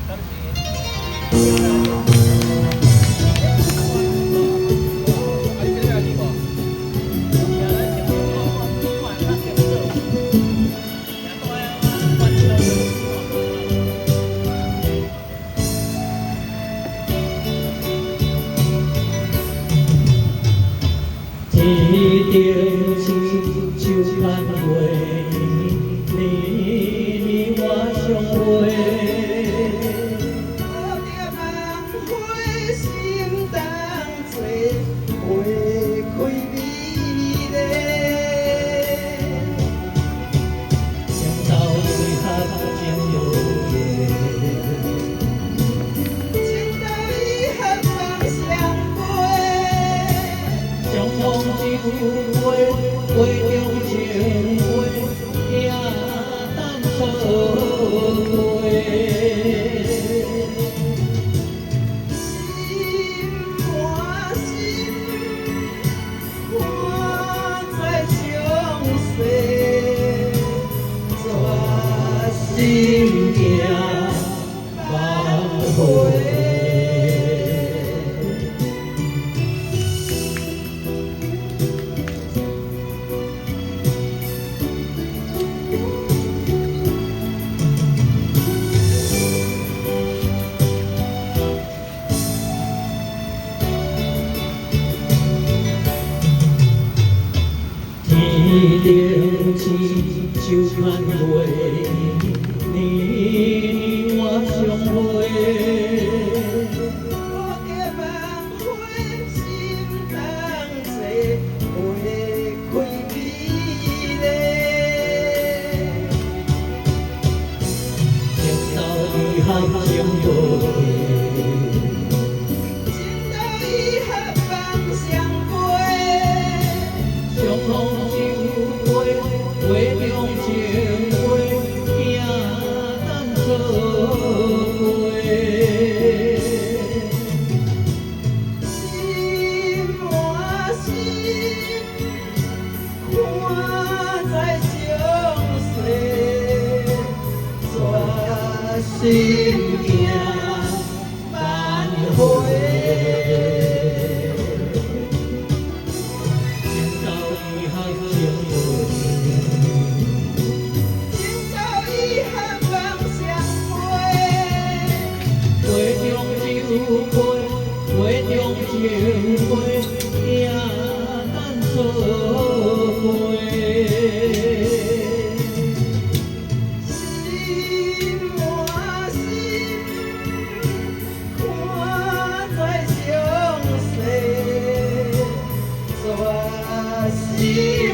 天顶星就盼月，年年我相会。蝴蝶梦回心动做，花开美丽。双斗对合情无缘，情到意合梦相陪。相逢只有花，花中情花也当错过。心换心，看在相思，绝心惊万回。天顶星就盼月，年年我相会。蝴蝶梦回心动做，花开美丽。情到意合情无缘，情到意合梦相陪。相逢只有花，花中情花也当错过。心换心，看在相思，绝心惊万回。情到意合情无情到意合梦相陪。花中只有花，花中情花也当错过。心换心，看在相思，绝心。